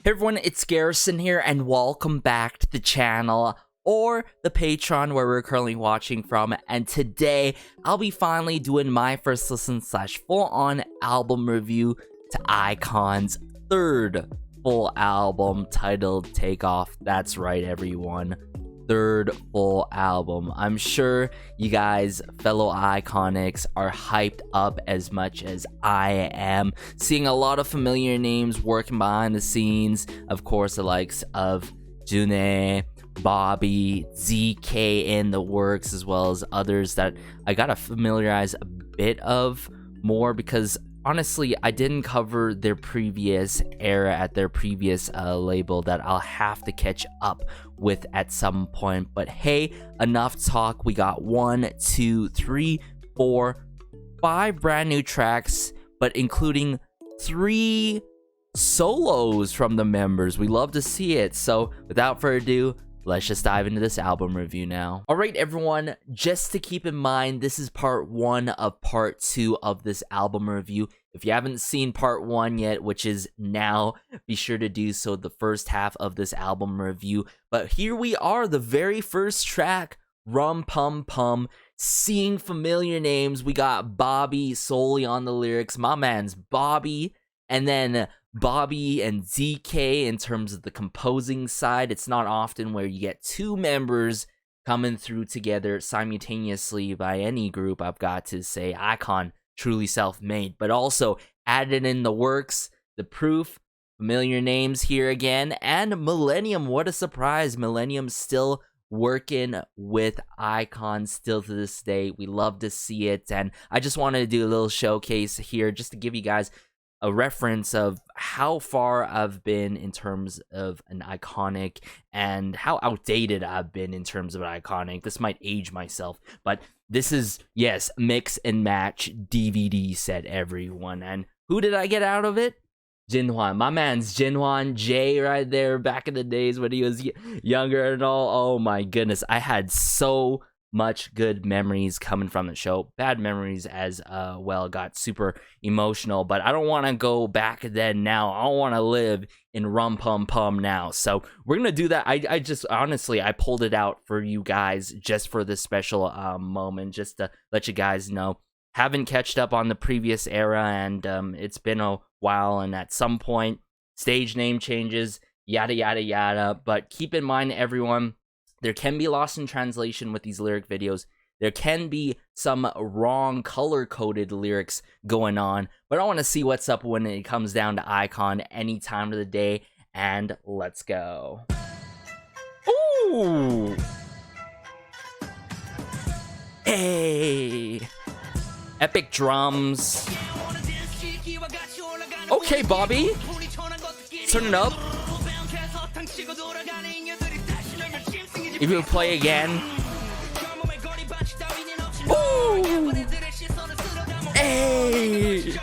Hey everyone, it's Garrison here, and welcome back to the channel, or the Patreon where we're currently watching from. And today, I'll be finally doing my first listen / full-on album review to iKON's third full album titled Takeoff. That's right, everyone. Third full album. I'm sure you guys, fellow iKONics, are hyped up as much as I am. Seeing a lot of familiar names working behind the scenes. Of course, the likes of June, Bobby, ZK in the works, as well as others that I gotta familiarize a bit of more, because honestly, I didn't cover their previous era at their previous label that I'll have to catch up with at some point. But hey, enough talk. We got 1, 2, 3, 4, 5 brand new tracks, but including 3 solos from the members. We love to see it. So without further ado, let's just dive into this album review now. Alright everyone, just to keep in mind, this is part 1 of part 2 of this album review. If you haven't seen part 1 yet, which is now, be sure to do so, the first half of this album review. But here we are, the very first track, Rum Pum Pum. Seeing familiar names, we got Bobby solely on the lyrics, my man's Bobby, and then Bobby and ZK in terms of the composing side. It's not often where you get 2 members coming through together simultaneously by any group. I've got to say, iKON, truly self-made, but also added in the works, The Proof, familiar names here again, and Millennium. What a surprise. Millennium still working with iKON still to this day. We love to see it, and I just wanted to do a little showcase here just to give you guys a reference of how far I've been in terms of an iKONic and how outdated I've been in terms of an iKONic. This might age myself, but this is, yes, mix and match DVD set, everyone. And who did I get out of it? Jinhwan. My man's Jinhwan J right there back in the days when he was younger and all. Oh my goodness. I had so much good memories coming from the show. Bad memories as well. Got super emotional, but I don't want to go back then now. I want to live in Rum Pum Pum now. So we're gonna do that. I just honestly, I pulled it out for you guys just for this special moment, just to let you guys know. Haven't catched up on the previous era, and it's been a while, and at some point stage name changes, yada yada yada. But keep in mind, everyone, there can be lost in translation with these lyric videos. There can be some wrong color-coded lyrics going on, but I want to see what's up when it comes down to iKON any time of the day, and let's go. Ooh! Hey! Epic drums. Okay, Bobby. Turn it up. If you play again. Ooh. Hey.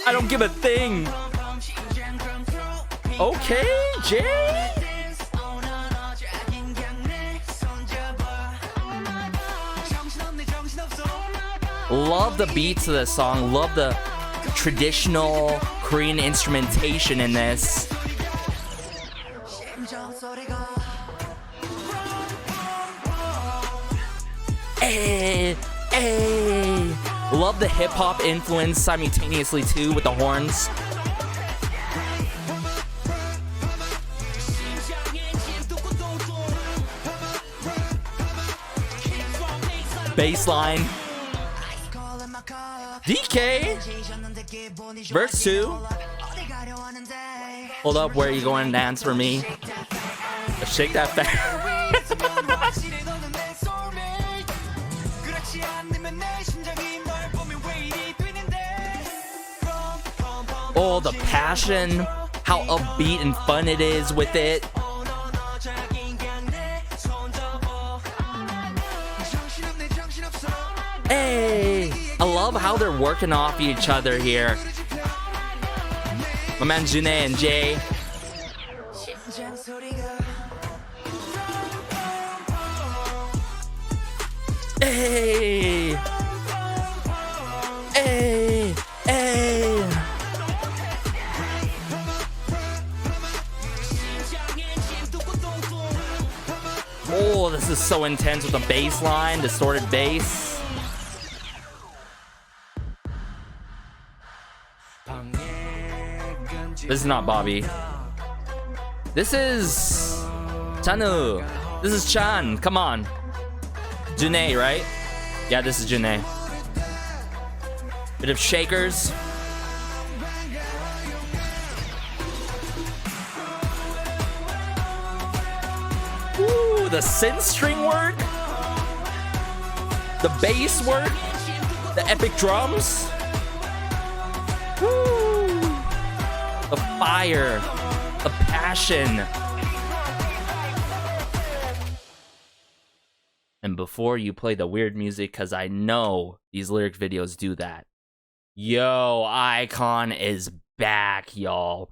I don't give a thing. Okay, Jay. Love the beats of this song. Love the traditional Korean instrumentation in this. Hey, hey. Love the hip-hop influence simultaneously too with the horns. Bassline. DK. Verse 2. Hold up, where are you going to dance for me? Shake that fat. Oh, the passion, how upbeat and fun it is with it. Hey, I love how they're working off each other here. My man June and Jay. Hey, hey, hey. Oh, this is so intense with the bass line, distorted bass. This is not Bobby. This is Chanu. This is Chan. Come on. Janae, right? Yeah, this is Janae. Bit of shakers. Ooh, the synth string work. The bass work. The epic drums. Woo. The fire. The passion. And before you play the weird music, because I know these lyric videos do that. Yo, iKON is back, y'all.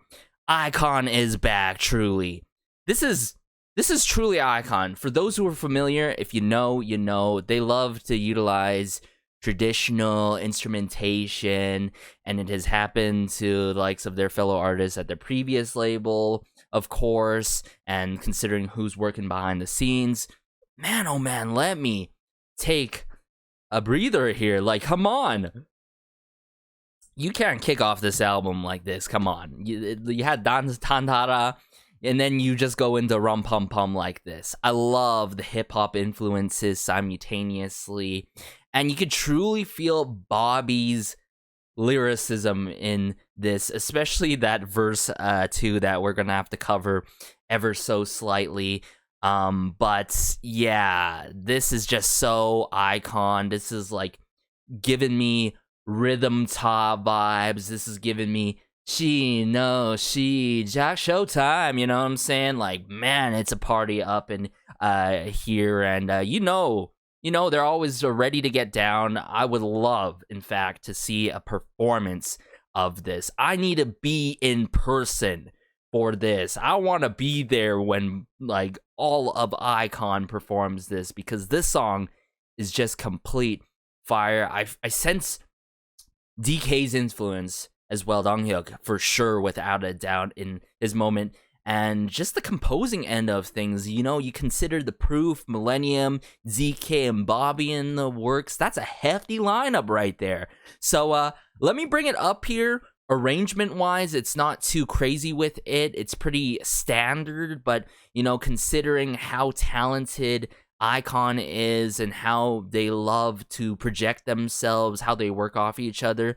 iKON is back, truly. This is truly iKON. For those who are familiar, if you know, you know. They love to utilize traditional instrumentation, and it has happened to the likes of their fellow artists at their previous label, of course, and considering who's working behind the scenes. Man, oh man, let me take a breather here. Like, come on. You can't kick off this album like this. Come on. You had Tantara, and then you just go into Rum Pum Pum like this. I love the hip-hop influences simultaneously. And you could truly feel Bobby's lyricism in this, especially that verse 2 that we're going to have to cover ever so slightly. But yeah, this is just so iKON. This is like giving me rhythm top vibes. This is giving me Jack Showtime, you know what I'm saying? Like, man, it's a party up in here, and you know, they're always ready to get down. I would love, in fact, to see a performance of this. I need to be in person for this. I want to be there when like all of iKON performs this, because this song is just complete fire. I sense DK's influence as well, Donghyuk, for sure, without a doubt, in his moment. And just the composing end of things, you know, you consider The Proof, Millennium, ZK, and Bobby in the works. That's a hefty lineup right there. So let me bring it up here. Arrangement-wise, it's not too crazy with it. It's pretty standard, but, you know, considering how talented iKON is and how they love to project themselves, how they work off each other,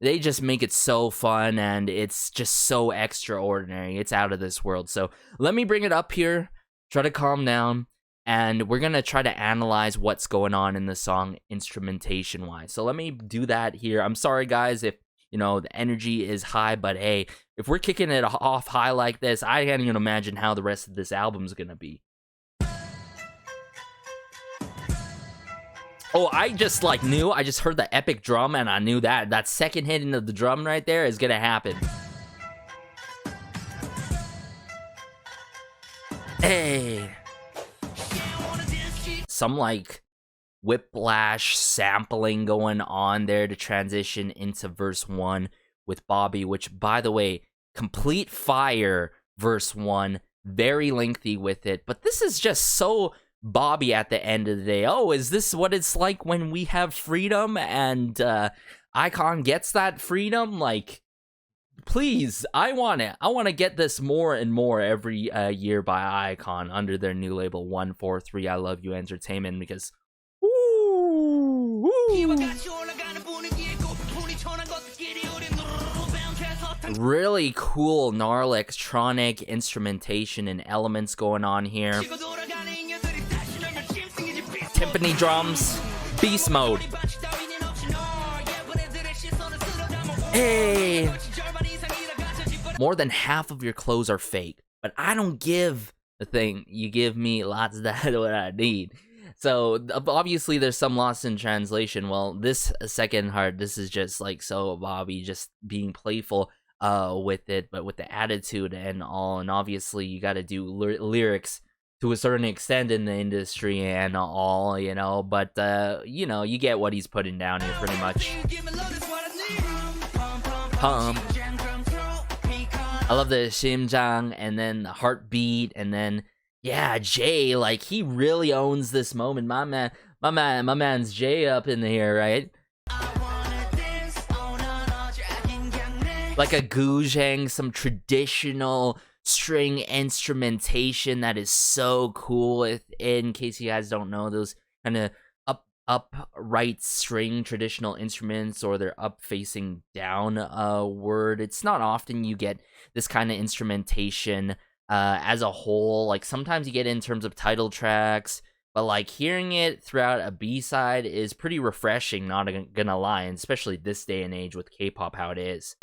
they just make it so fun, and it's just so extraordinary. It's out of this world. So let me bring it up here, try to calm down, and we're going to try to analyze what's going on in the song instrumentation-wise. So let me do that here. I'm sorry, guys, if you know, the energy is high, but hey, if we're kicking it off high like this, I can't even imagine how the rest of this album's gonna be. Oh, I just heard the epic drum, and I knew that second hitting of the drum right there is gonna happen. Hey. Some like whiplash sampling going on there to transition into verse 1 with Bobby, which, by the way, complete fire. Verse 1, very lengthy with it, but this is just so Bobby at the end of the day. Oh, is this what it's like when we have freedom and iKON gets that freedom? Like, please, I want it. I want to get this more and more every year by iKON under their new label 143 I Love You Entertainment, because really cool gnarly electronic instrumentation and elements going on here. Timpani drums, beast mode. Hey. More than half of your clothes are fake, but I don't give a thing. You give me lots of that what I need. So obviously there's some loss in translation. Well, this second part, this is just like so Bobby just being playful with it, but with the attitude and all. And obviously you got to do lyrics to a certain extent in the industry and all, you know, but you know, you get what he's putting down here pretty much. I love the 심장 and then the heartbeat, and then yeah, Jay, like he really owns this moment. My man's Jay up in here, right? Like a guzheng, some traditional string instrumentation that is so cool. In case you guys don't know, those kind of upright string traditional instruments, or they're up facing down word. It's not often you get this kind of instrumentation as a whole. Like sometimes you get it in terms of title tracks, but like hearing it throughout a B-side is pretty refreshing, not gonna lie, and especially this day and age with K-pop how it is.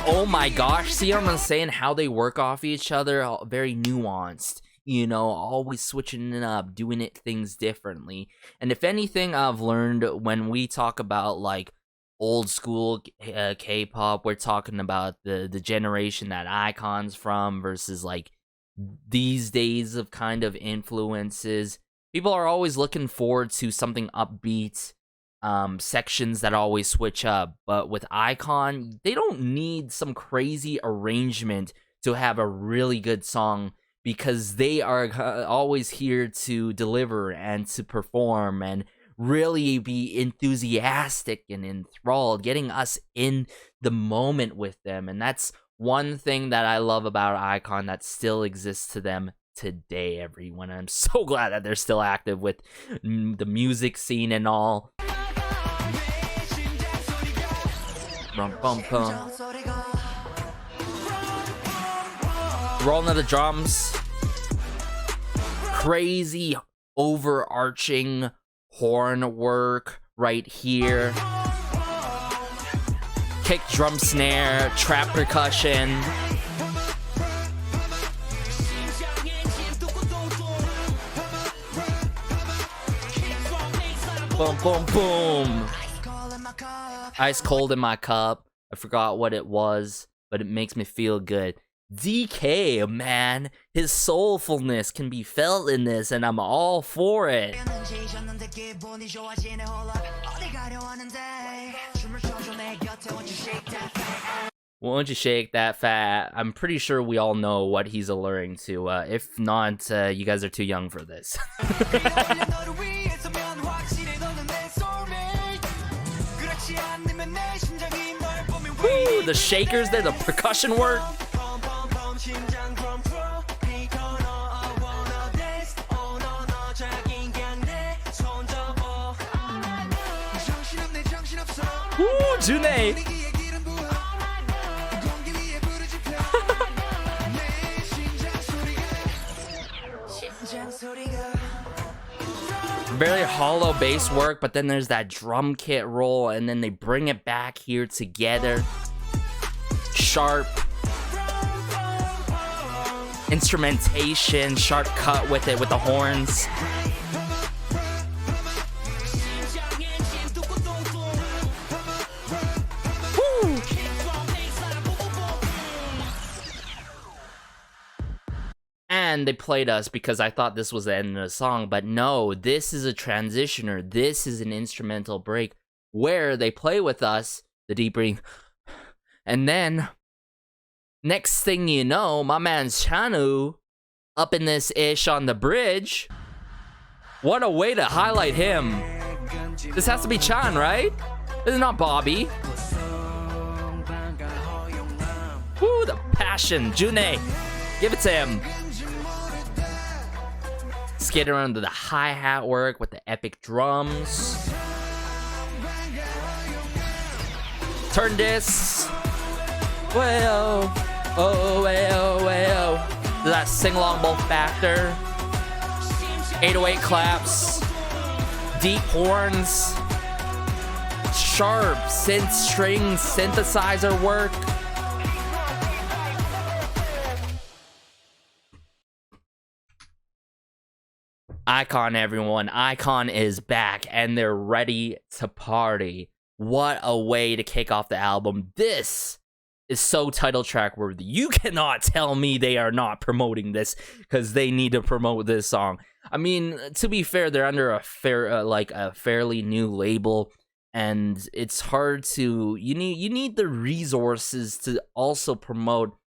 Oh my gosh, see what I'm saying? How they work off each other, very nuanced, you know, always switching it up, doing things differently. And if anything I've learned when we talk about like old school K-pop, we're talking about the generation that iKON's from versus like these days of kind of influences. People are always looking forward to something upbeat, sections that always switch up, but with iKON, they don't need some crazy arrangement to have a really good song, because they are always here to deliver and to perform and really be enthusiastic and enthralled, getting us in the moment with them. And that's one thing that I love about iKON that still exists to them today, everyone. I'm so glad that they're still active with the music scene and all. Rolling of the drums, crazy overarching horn work right here, kick, drum, snare, trap percussion. Boom, boom, boom. Ice cold in my cup. I forgot what it was, but it makes me feel good. DK, man, his soulfulness can be felt in this, and I'm all for it. Won't you shake that fat? I'm pretty sure we all know what he's alluring to. If not, you guys are too young for this. Woo, the shakers there, the percussion work. Woo, June. Very hollow bass work, but then there's that drum kit roll, and then they bring it back here together. Sharp instrumentation, sharp cut with it, with the horns. Woo! And they played us because I thought this was the end of the song, but no, this is a transitioner. This is an instrumental break where they play with us, the deep breathing, and then next thing you know, my man's Chanu up in this ish on the bridge. What a way to highlight him. This has to be Chan, right? This is not Bobby. Woo, the passion. June, give it to him. Skate around to the hi-hat work with the epic drums. Turn this. Well, oh, well, well. That sing-along both factor. 808 claps. Deep horns. sharp synth string synthesizer work. iKON, everyone. iKON is back and they're ready to party. What a way to kick off the album. This is so title track worthy. You cannot tell me they are not promoting this, because they need to promote this song. I mean, to be fair, they're under a fairly new label, and it's hard to you need the resources to also promote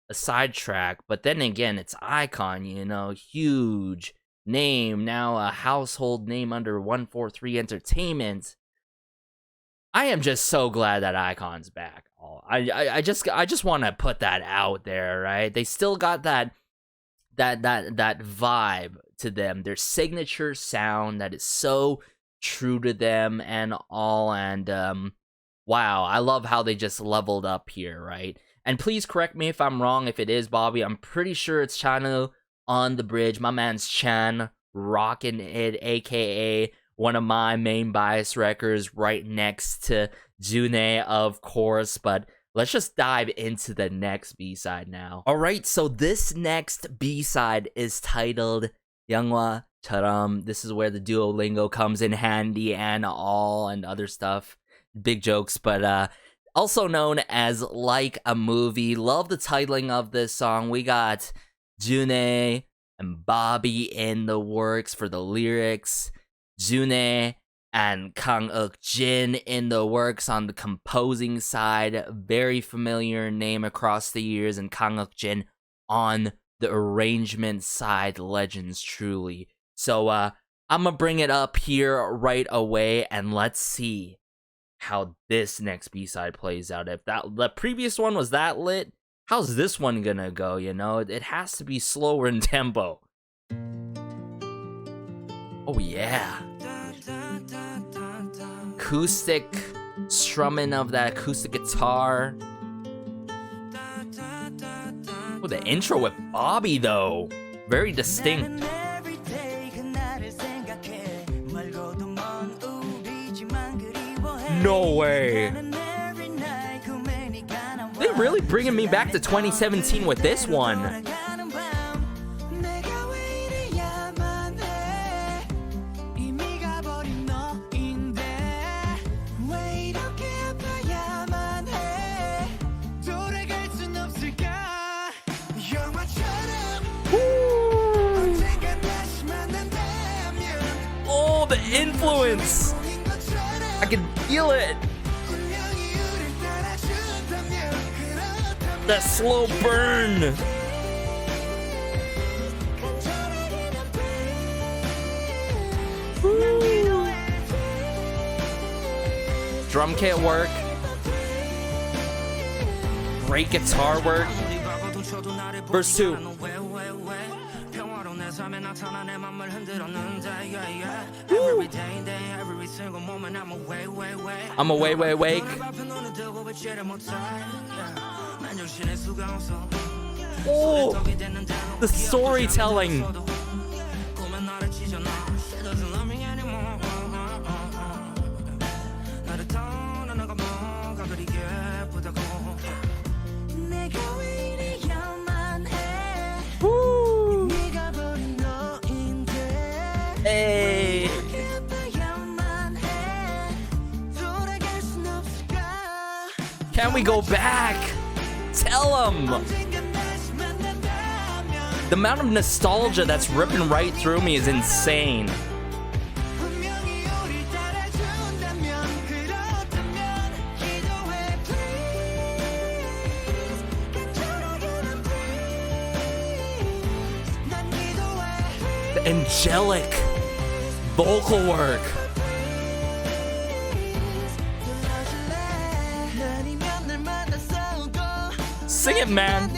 a side track. But then again, it's iKON, you know, huge name, now a household name under 143 Entertainment. I am just so glad that iKON's back. I just want to put that out there, right? They still got that vibe to them, their signature sound that is so true to them and all. And wow, I love how they just leveled up here, right? And please correct me if I'm wrong. If it is Bobby, I'm pretty sure it's Chano on the bridge. My man's Chan rocking it, aka one of my main bias records, right next to June, of course. But let's just dive into the next B-side now. Alright, so this next B-side is titled Youngwa Charam. This is where the Duolingo comes in handy and all, and other stuff. Big jokes, but also known as Like a Movie. Love the titling of this song. We got June and Bobby in the works for the lyrics. June and Kang Jin in the works on the composing side. Very familiar name across the years. And Kang Jin on the arrangement side. Legends, truly. So I'm gonna bring it up here right away, and let's see how this next B-side plays out. If the previous one was that lit, how's this one gonna go? You know, it has to be slower in tempo. Oh yeah, acoustic strumming of that acoustic guitar. Oh, the intro with Bobby though, very distinct. No way. They're really bringing me back to 2017 with this one. Oh, the influence. I can feel it. That slow burn. Woo. Drum kit work. Great guitar work. Verse 2. Woo. I'm awake. Oh, the storytelling. Woo. Hey. Can we go back? Tell them. The amount of nostalgia that's ripping right through me is insane. The angelic vocal work. Sing it, man.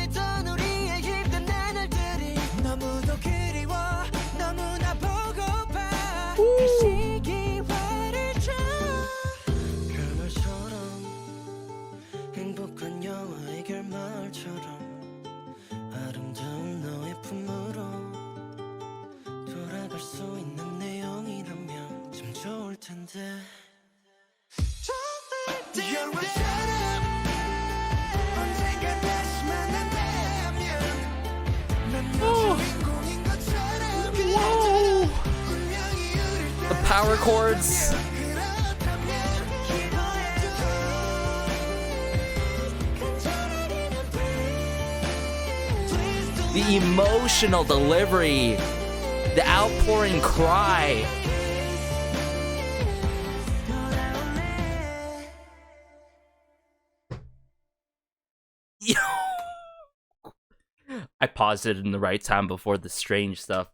Whoa. The power chords. The emotional delivery. The outpouring cry. I paused it in the right time before the strange stuff,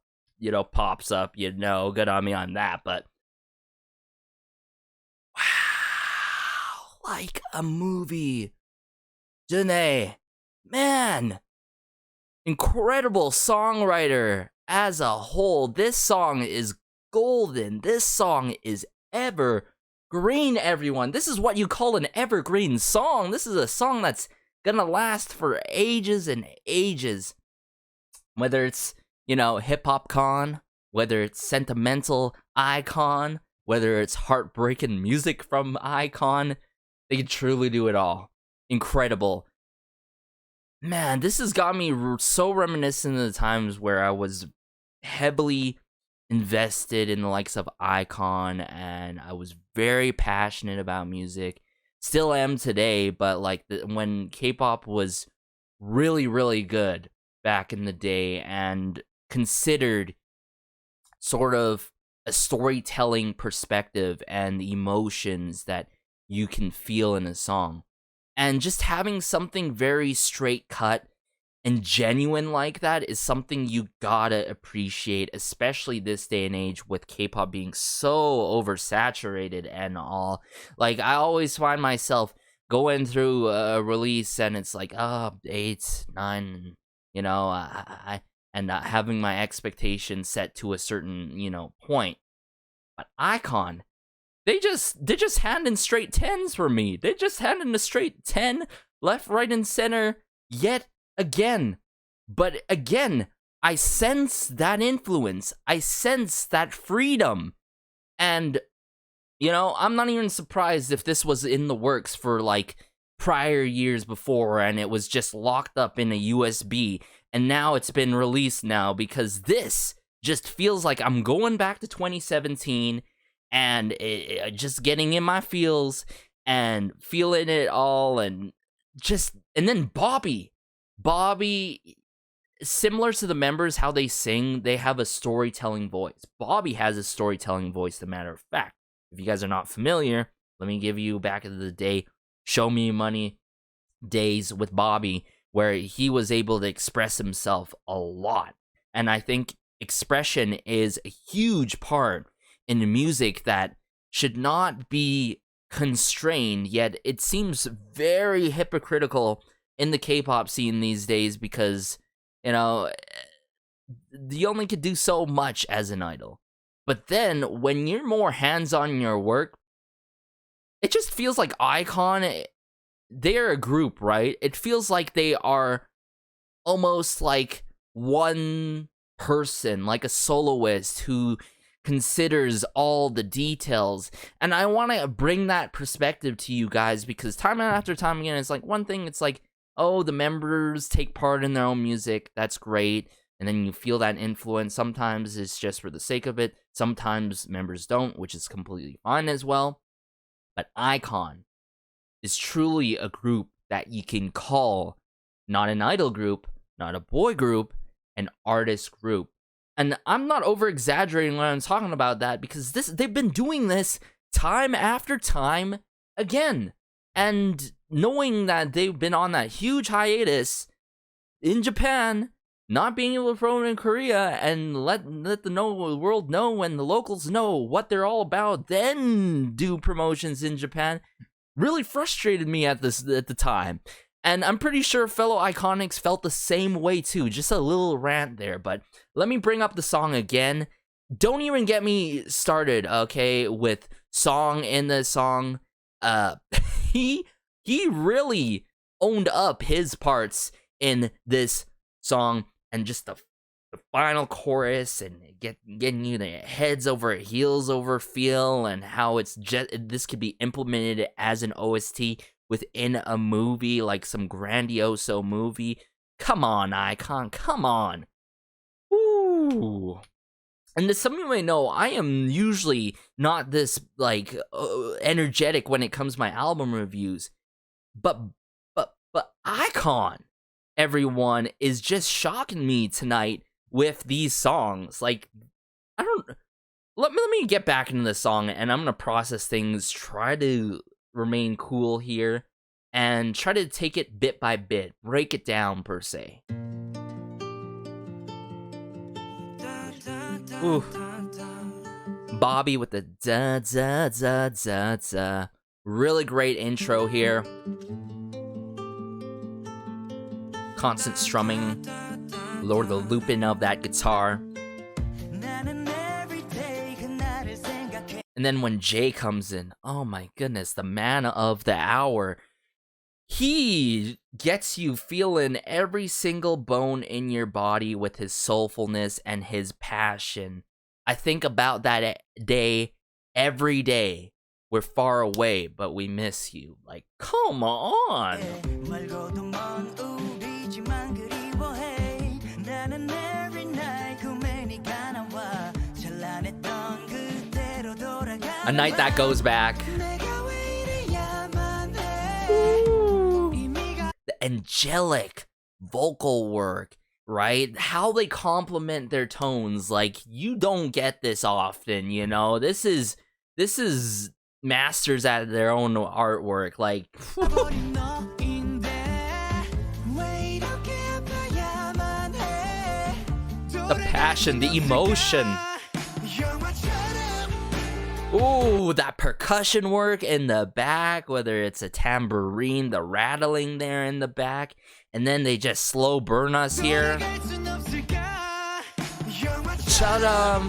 pops up. Good on me on that, but wow, like a movie. Janae, man, incredible songwriter as a whole. This song is golden. This song is evergreen, everyone. This is what you call an evergreen song. This is a song that's gonna last for ages and ages. Whether it's, hip-hop con, whether it's sentimental iKON, whether it's heartbreaking music from iKON, they can truly do it all. Incredible. Man, this has got me so reminiscent of the times where I was heavily invested in the likes of iKON, and I was very passionate about music. Still am today, but when K-pop was really, really good back in the day and considered sort of a storytelling perspective and the emotions that you can feel in a song. And just having something very straight cut and genuine like that is something you gotta appreciate, especially this day and age with K-pop being so oversaturated and all. I always find myself going through a release and it's 8, 9, and having my expectations set to a certain, point. But iKON, they just hand in straight 10s for me. They just hand in a straight 10, left, right, and center, yet again. But again, I sense that influence. I sense that freedom. And, I'm not even surprised if this was in the works for, prior years before and it was just locked up in a USB. And now it's been released now, because this just feels like I'm going back to 2017 and just getting in my feels and feeling it all. And then Bobby, similar to the members, how they sing, they have a storytelling voice. Bobby has a storytelling voice, as a matter of fact. If you guys are not familiar, let me give you back in the day, Show Me Money days with Bobby, where he was able to express himself a lot. And I think expression is a huge part in music that should not be constrained, yet it seems very hypocritical in the K-pop scene these days, because, you only could do so much as an idol. But then, when you're more hands-on in your work, it just feels like iKON, they're a group, right? It feels like they are almost like one person, like a soloist who considers all the details. And I want to bring that perspective to you guys, because time after time again, it's one thing, it's oh, the members take part in their own music, that's great, and then you feel that influence. Sometimes it's just for the sake of it, sometimes members don't, which is completely fine as well. But iKON is truly a group that you can call not an idol group, not a boy group, an artist group. And I'm not over-exaggerating when I'm talking about that, because they've been doing this time after time again. And knowing that they've been on that huge hiatus in Japan, not being able to promote in Korea, and let the world know and the locals know what they're all about, then do promotions in Japan, really frustrated me at the time. And I'm pretty sure fellow Iconics felt the same way too. Just a little rant there, but let me bring up the song again. Don't even get me started, okay, with song in the song. He really owned up his parts in this song, and just the the final chorus and getting you the heads over heels over feel, and how it's just this could be implemented as an OST within a movie, like some grandioso movie. Come on, iKON, come on. Ooh. And as some of you may know, I am usually not this like energetic when it comes to my album reviews, but iKON, everyone, is just shocking me tonight with these songs. Like, I don't. Let me get back into the song, and I'm gonna process things, try to remain cool here, and try to take it bit by bit, break it down per se. Ooh. Bobby with the da da da da da. Really great intro here. Constant strumming, lower the looping of that guitar. And then when Jay comes in, oh my goodness, the man of the hour. He gets you feeling every single bone in your body with his soulfulness and his passion. I think about that day every day. We're far away, but we miss you. Like, come on. A night that goes back. Ooh. The angelic vocal work, right? How they complement their tones. Like, you don't get this often, you know? This is masters at their own artwork. Like, the passion, the emotion. Ooh, that percussion work in the back, whether it's a tambourine, the rattling there in the back, and then they just slow burn us here. Shut up.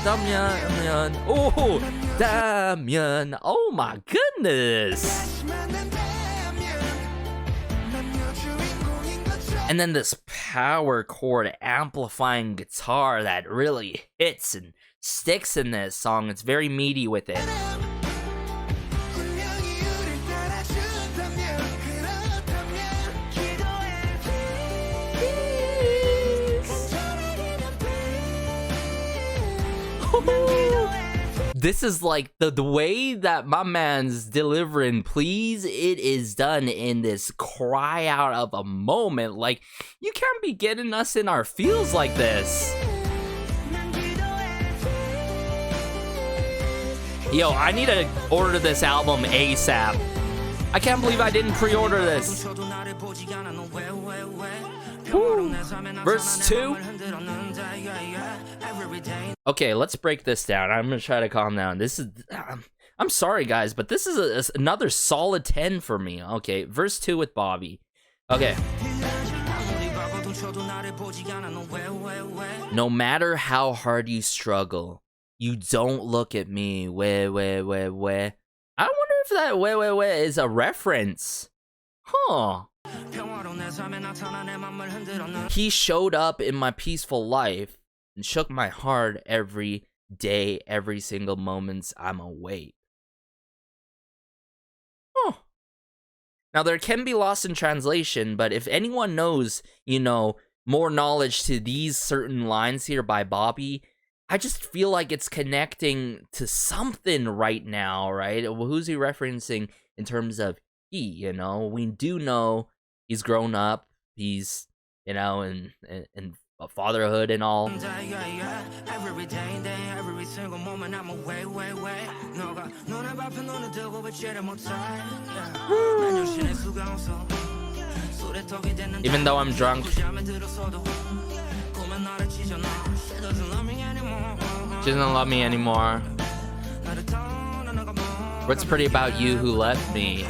Damien. Oh, Damien. Oh my goodness. And then this power chord amplifying guitar that really hits and sticks in this song. It's very meaty with it. This is like the way that my man's delivering please, it is done in this cry out of a moment. Like, you can't be getting us in our feels like this. Yo, I need to order this album ASAP. I can't believe I didn't pre-order this. Woo. Verse 2. Okay, let's break this down. I'm gonna try to calm down. This is, I'm sorry guys, but this is another solid 10 for me. Okay, verse 2 with Bobby. Okay. No matter how hard you struggle, you don't look at me. Weh. I wonder if that weh is a reference. Huh. He showed up in my peaceful life and shook my heart every day, every single moment I'm awake. Huh. Now, there can be lost in translation, but if anyone knows, you know, more knowledge to these certain lines here by Bobby, I just feel like it's connecting to something right now, right? Who's he referencing in terms of he, you know? We do know he's grown up, he's, you know, in fatherhood and all. Even though I'm drunk. She doesn't love me anymore. What's pretty about you who left me?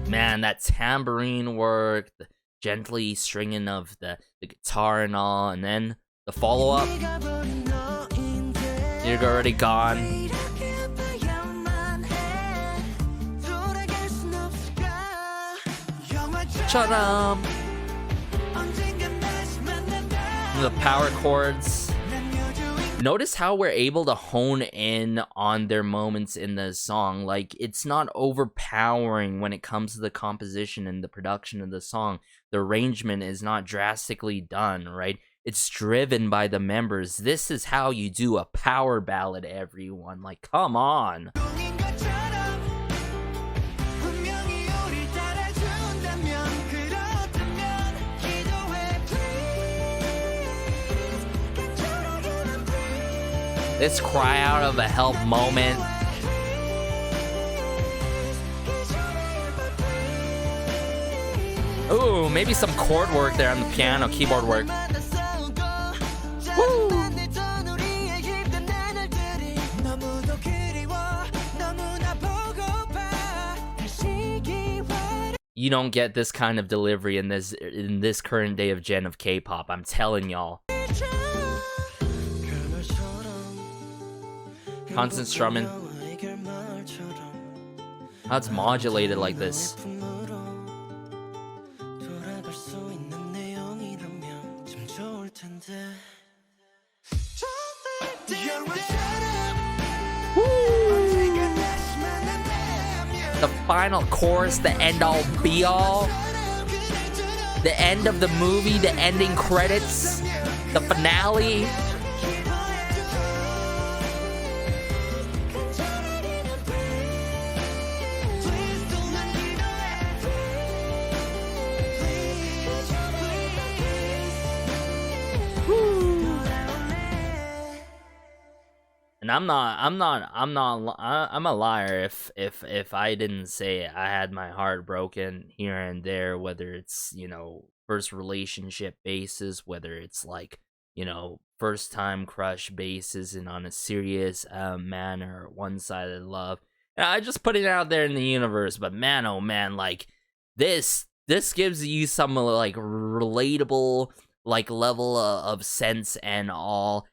Man, that tambourine work, the gently stringing of the guitar and all, and then the follow-up. You're already gone. 것처럼. The power chords. Notice how we're able to hone in on their moments in the song. Like, it's not overpowering when it comes to the composition and the production of the song. The arrangement is not drastically done, right? It's driven by the members. This is how you do a power ballad, everyone. Like, come on. This cry out of a help moment. Ooh, maybe some chord work there on the piano, keyboard work. Woo! You don't get this kind of delivery in this current day of gen of K-pop, I'm telling y'all. Constant strumming. How it's modulated like this. The final chorus, the end all be all. The end of the movie, the ending credits, the finale. And I'm a liar if I didn't say I had my heart broken here and there, whether it's, you know, first relationship basis, whether it's like, you know, first time crush basis and on a serious manner, one-sided love. And I just put it out there in the universe, but man, oh man, like this gives you some like relatable like level of sense and all.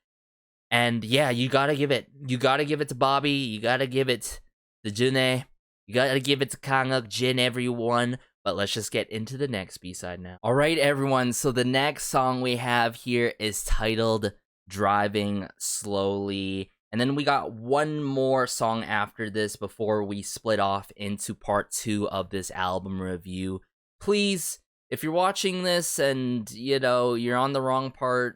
And yeah, you gotta give it to Bobby, you gotta give it to Junhae, you gotta give it to Kanguk, Jin, everyone. But let's just get into the next B-side now. Alright everyone, so the next song we have here is titled Driving Slowly. And then we got one more song after this before we split off into part 2 of this album review. Please, if you're watching this and, you know, you're on the wrong part,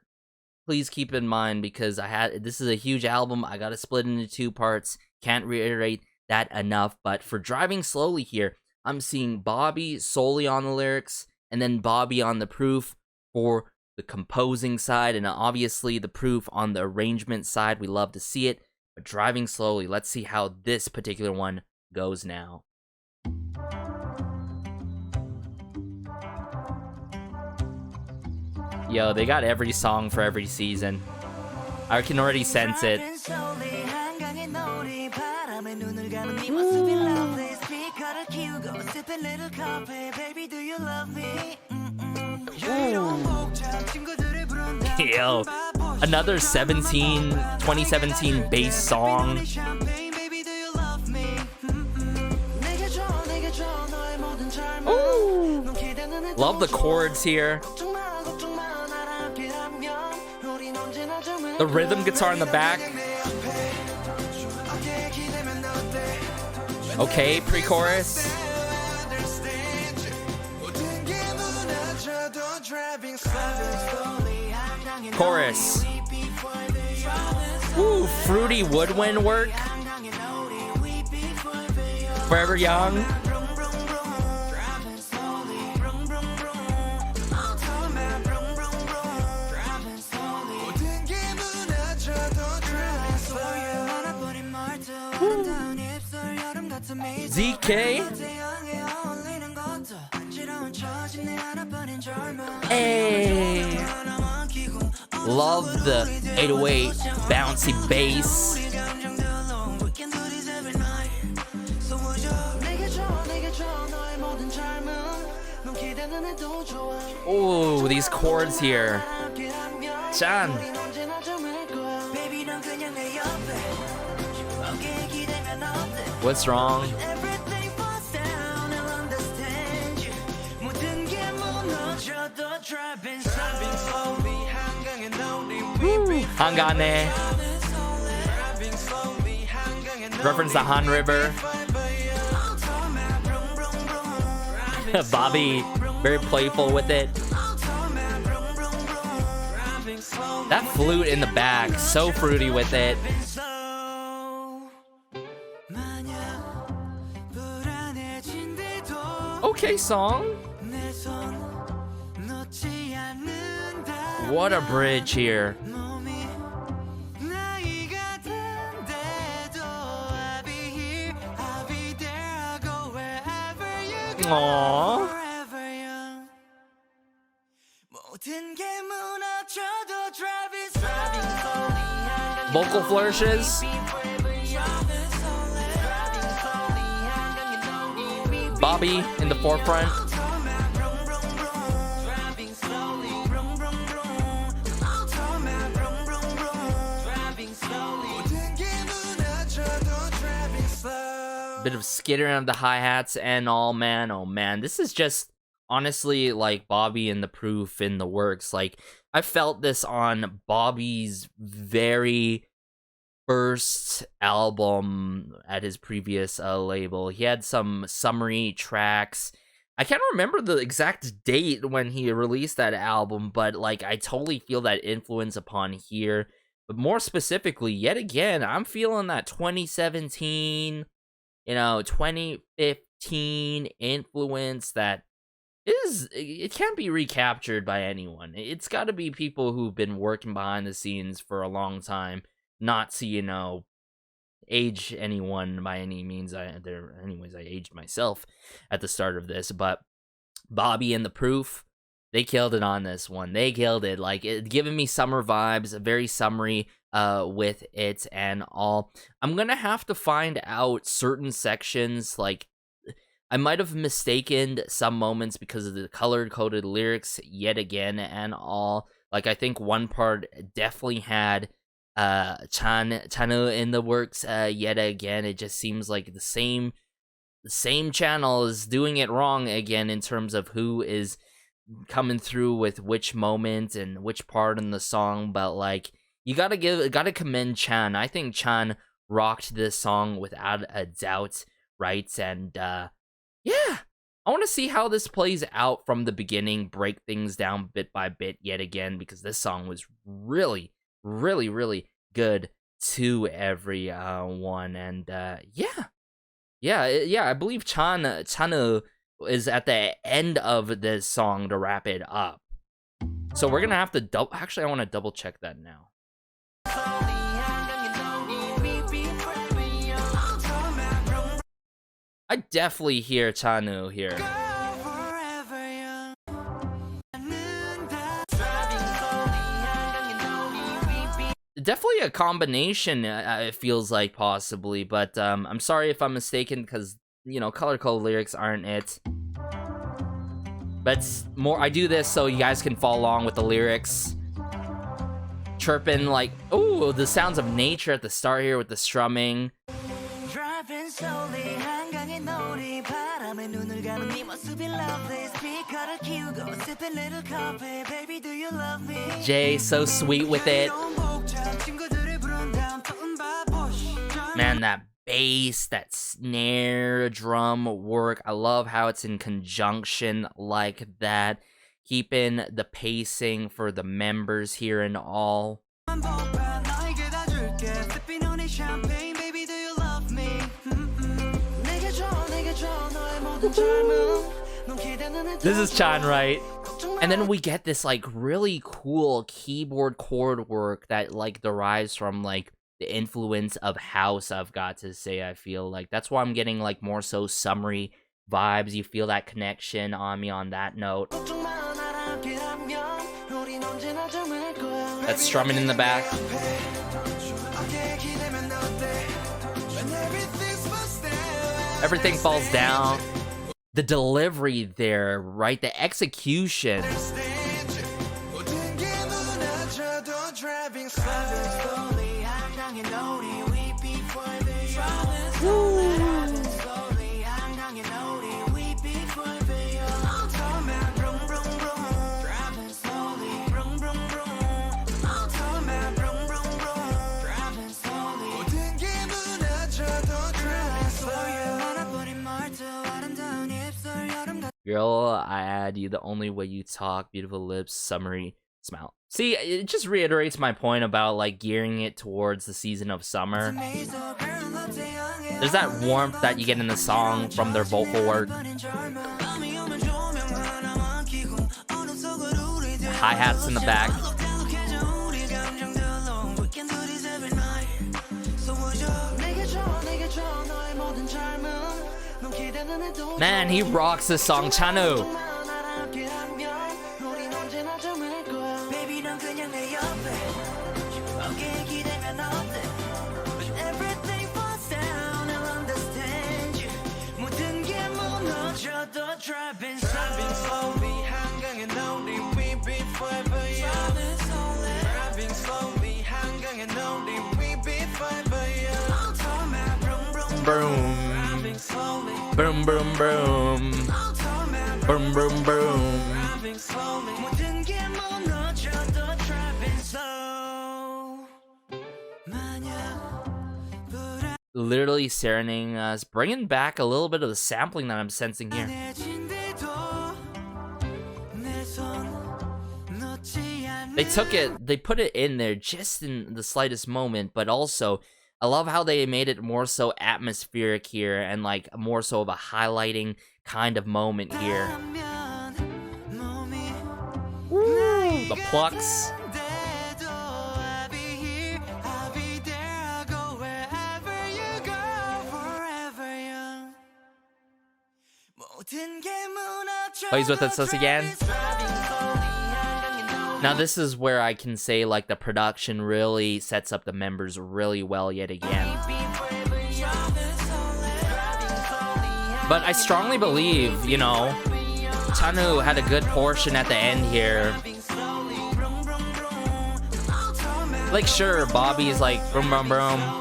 please keep in mind, because this is a huge album. I gotta split into 2 parts. Can't reiterate that enough. But for Driving Slowly here, I'm seeing Bobby solely on the lyrics, and then Bobby on the proof for the composing side, and obviously the proof on the arrangement side. We love to see it. But Driving Slowly, let's see how this particular one goes now. Yo, they got every song for every season. I can already sense it. Yo, another 2017 bass song. Ooh. Love the chords here. The rhythm guitar in the back. Okay, pre-chorus. Chorus. Ooh, fruity woodwind work. Forever Young. ZK. Hey. Love the 808 bouncy bass. Oh, these chords here. Chan. What's wrong? Hangane. Reference the Han River. Bobby, very playful with it. That flute in the back, so fruity with it. Okay, song. What a bridge here. Aww. Vocal flourishes. Bobby in the forefront. Bit of skittering of the hi-hats and all, man. Oh man, this is just honestly like Bobby and the Proof in the works. Like, I felt this on Bobby's very first album at his previous label. He had some summary tracks. I can't remember the exact date when he released that album, but like I totally feel that influence upon here. But more specifically, yet again, I'm feeling that 2017, 2015 influence that it can't be recaptured by anyone. It's got to be people who've been working behind the scenes for a long time, not to, age anyone by any means. I aged myself at the start of this, but Bobby and the Proof, they killed it on this one. They killed it. Like, it giving me summer vibes, very summery with it and all. I'm gonna have to find out certain sections. Like, I might have mistaken some moments because of the color-coded lyrics yet again and all. Like, I think one part definitely had channel in the works yet again. It just seems like the same channel is doing it wrong again in terms of who is coming through with which moment and which part in the song. But like, you gotta commend Chan. I think Chan rocked this song without a doubt, right? And yeah, I want to see how this plays out from the beginning, break things down bit by bit yet again, because this song was really, really, really good to everyone. And yeah, I believe Chanu is at the end of this song to wrap it up. So we're gonna have to actually, I want to double check that now. I definitely hear Chanu here. Definitely a combination, it feels like, possibly, but I'm sorry if I'm mistaken, because color code lyrics aren't it. But more, I do this so you guys can follow along with the lyrics. Chirping like, ooh, the sounds of nature at the start here with the strumming. Jay, so sweet with it. Man, that bass, that snare drum work, I love how it's in conjunction like that, keeping the pacing for the members here and all. This is Chan, right? And then we get this like really cool keyboard chord work that like derives from like the influence of house, I've got to say. I feel like that's why I'm getting like more so summery vibes. You feel that connection on me on that note. That's strumming in the back. Everything falls down. The delivery there, right? The execution. Girl, I add you the only way you talk, beautiful lips, summery smile. See, it just reiterates my point about like gearing it towards the season of summer. There's that warmth that you get in the song from their vocal work. Hi-hats in the back. Man, he rocks this song, Chanu. Boom. Boom, boom, boom. Boom, boom, boom. Literally serenading us, bringing back a little bit of the sampling that I'm sensing here. They took it, they put it in there just in the slightest moment, but also I love how they made it more so atmospheric here and like more so of a highlighting kind of moment here. Woo, the plucks. Plays with us again. Now this is where I can say like the production really sets up the members really well yet again. But I strongly believe, you know, Chanu had a good portion at the end here. Like sure, Bobby's like brum brum brum.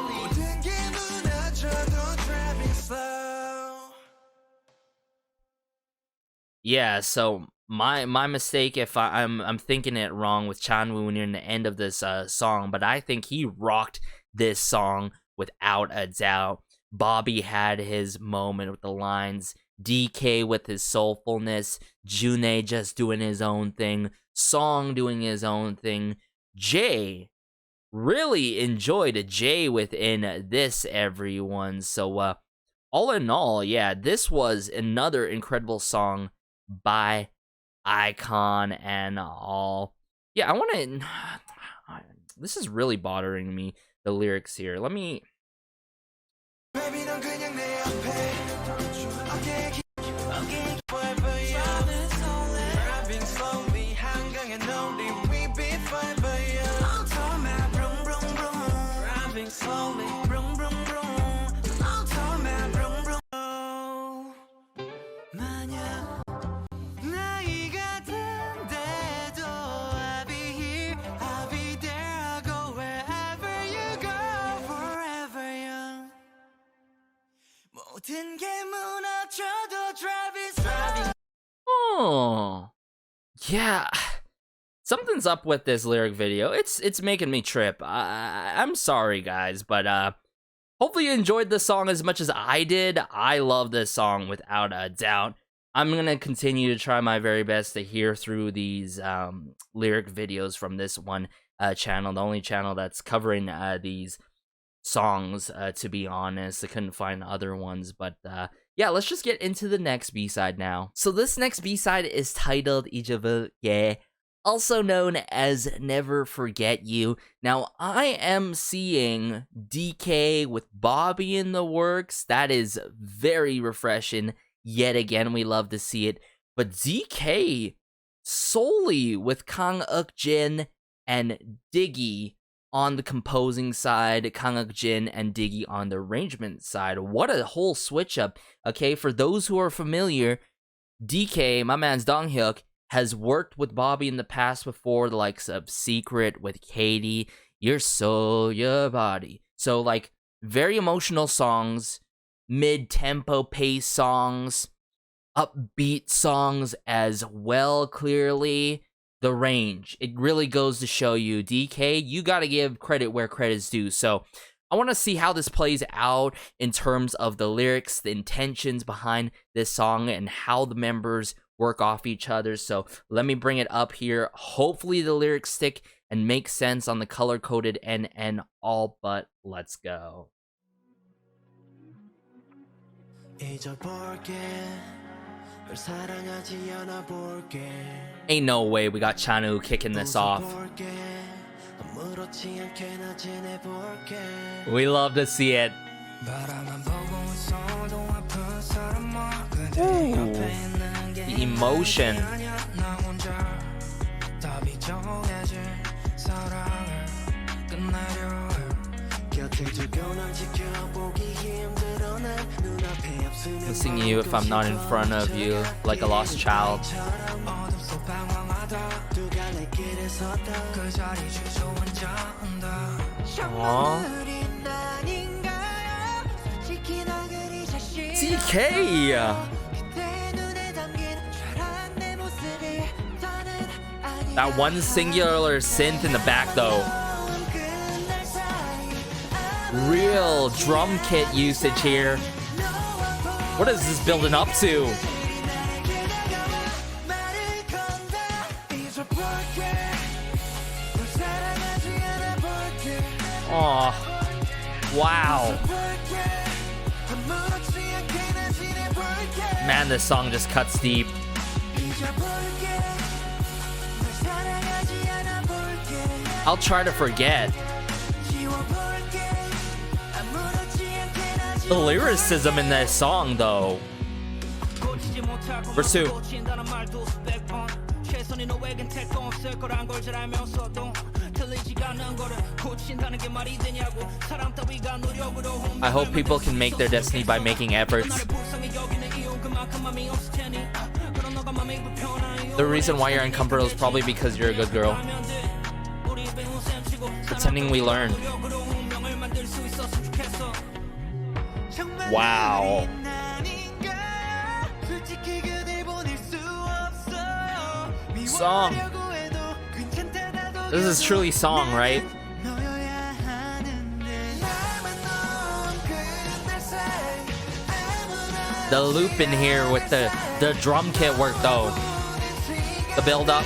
Yeah, so my mistake if I'm thinking it wrong with Chanwoo near the end of this song, but I think he rocked this song without a doubt. Bobby had his moment with the lines, DK with his soulfulness, June just doing his own thing, Song doing his own thing. Jay really enjoyed a Jay within this, everyone. So all in all, yeah, this was another incredible song by iKON and all. Yeah, I want to. This is really bothering me, the lyrics here. Let me. Oh, yeah. Something's up with this lyric video. It's making me trip. I'm sorry, guys, but hopefully you enjoyed this song as much as I did. I love this song without a doubt. I'm gonna continue to try my very best to hear through these lyric videos from this one channel, the only channel that's covering these songs, to be honest. I couldn't find other ones, but yeah, let's just get into the next B-side now. So this next B-side is titled 이제부터, also known as Never Forget You. Now, I am seeing DK with Bobby in the works. That is very refreshing. Yet again, we love to see it. But DK solely with Kang Uk-jin and Diggy on the composing side, Kang Uk-jin and Diggy on the arrangement side. What a whole switch up. Okay, for those who are familiar, DK, my man's Donghyuk, has worked with Bobby in the past before, the likes of Secret with Katie, Your Soul, Your Body. So like very emotional songs, mid-tempo pace songs, upbeat songs as well, clearly. The range, it really goes to show you, DK, you gotta give credit where credit's due. So I want to see how this plays out in terms of the lyrics, the intentions behind this song, and how the members work off each other. So let me bring it up here. Hopefully the lyrics stick and make sense on the color-coded and all, but let's go. Ain't no way we got Chanu kicking this off. We love to see it. Ooh, the emotion. Missing you if I'm not in front of you, like a lost child. Aww. DK! That one singular synth in the back though. Real drum kit usage here. What is this building up to? Oh, wow. Man, this song just cuts deep. I'll try to forget. The lyricism in this song, though. Verse 2. I hope people can make their destiny by making efforts. The reason why you're uncomfortable is probably because you're a good girl. Pretending we learned. Wow. Song. This is truly song, right? The loop in here with the drum kit work though. The build up.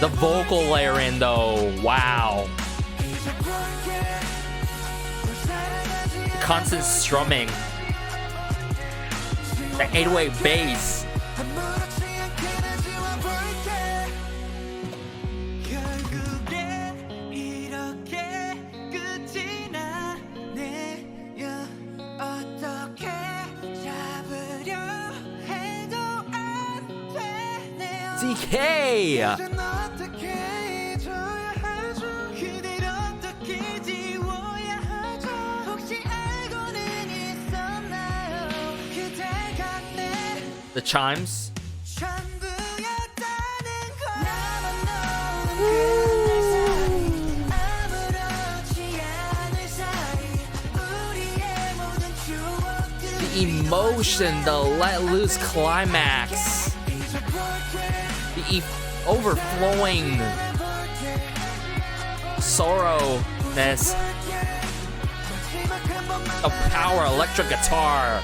The vocal layer in though, wow. The constant strumming. The 808 bass. DK! The chimes. The emotion, the let loose climax. The overflowing sorrowness. The power electric guitar.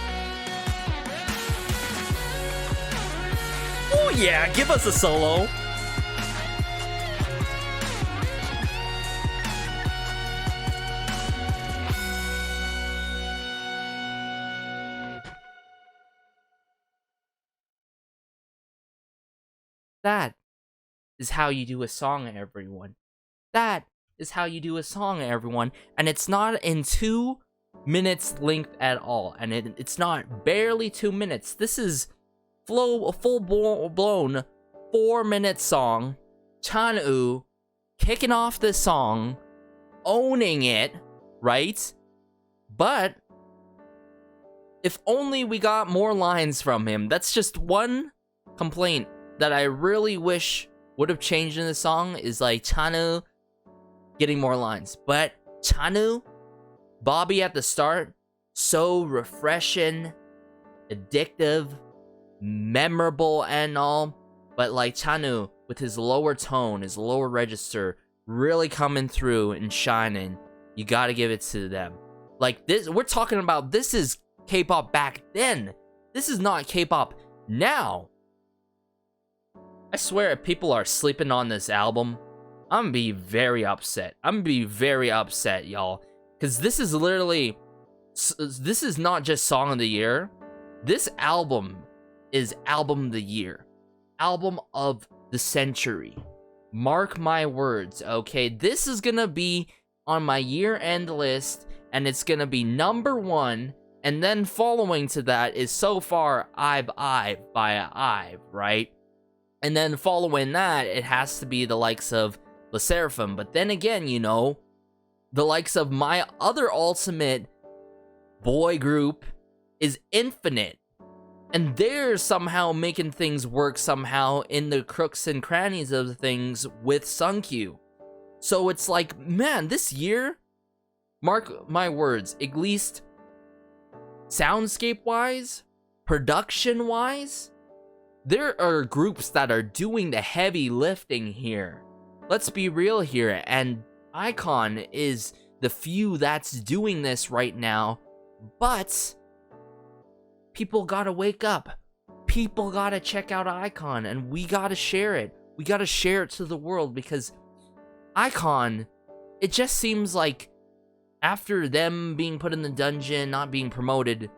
Oh yeah, give us a solo. That is how you do a song, everyone. That is how you do a song, everyone. And it's not in 2 minutes length at all. And it's not barely 2 minutes. This is a full-blown 4-minute song. Chanu kicking off this song, owning it, right? But if only we got more lines from him. That's just one complaint that I really wish would have changed in the song, is like Chanu getting more lines. But Chanu, Bobby at the start, so refreshing, addictive, memorable and all, but like Chanu with his lower tone, his lower register, really coming through and shining. You gotta give it to them. Like this, we're talking about, this is K-pop back then. This is not K-pop now. I swear if people are sleeping on this album, I'm gonna be very upset. I'm gonna be very upset, y'all. Because this is literally, this is not just Song of the Year. This album is Album of the Year. Album of the Century. Mark my words, okay? This is gonna be on my year-end list, and it's gonna be #1, and then following to that is So Far I've by IVE, right? And then following that, it has to be the likes of Le Seraphim. But then again, you know, the likes of my other ultimate boy group is Infinite. And they're somehow making things work somehow in the crooks and crannies of things with Sunkyu. So it's like, man, this year, mark my words, at least soundscape-wise, production-wise, there are groups that are doing the heavy lifting here. Let's be real here, and iKON is the few that's doing this right now, but people gotta wake up. People gotta check out iKON, and we gotta share it. We gotta share it to the world, because iKON, it just seems like after them being put in the dungeon, not being promoted,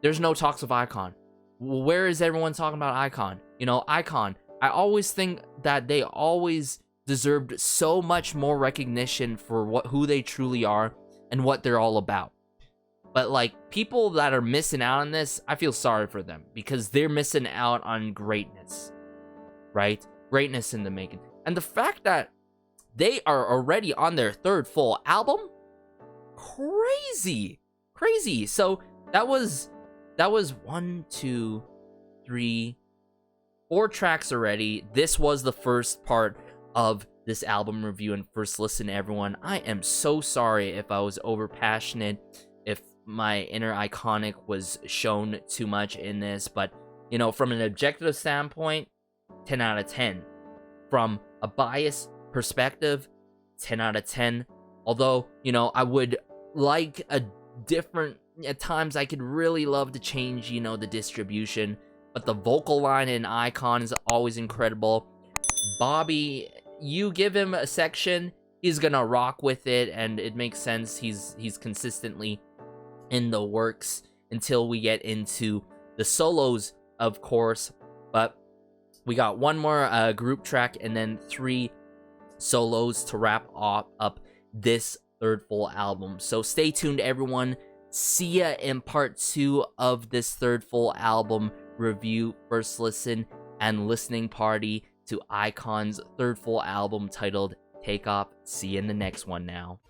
there's no talks of iKON. Where is everyone talking about iKON? You know, iKON, I always think that they always deserved so much more recognition for who they truly are and what they're all about. But like, people that are missing out on this, I feel sorry for them, because they're missing out on greatness, right? Greatness in the making. And the fact that they are already on their 3rd full album, crazy. So that was 1, 2, 3, 4 tracks already. This was the first part of this album review and first listen, everyone. I am so sorry if I was over passionate, if my inner iconic was shown too much in this, but you know, from an objective standpoint, 10 out of 10. From a biased perspective, 10 out of 10. Although, you know, I would like a different, at times I could really love to change, you know, the distribution, but the vocal line in iKON is always incredible. Bobby, you give him a section, he's gonna rock with it, and it makes sense. He's consistently in the works until we get into the solos, of course. But we got one more group track and then 3 solos to wrap up this 3rd full album. So stay tuned, everyone. See ya in part 2 of this 3rd full album review, first listen, and listening party to iKON's 3rd full album titled Take Off. See you in the next one now.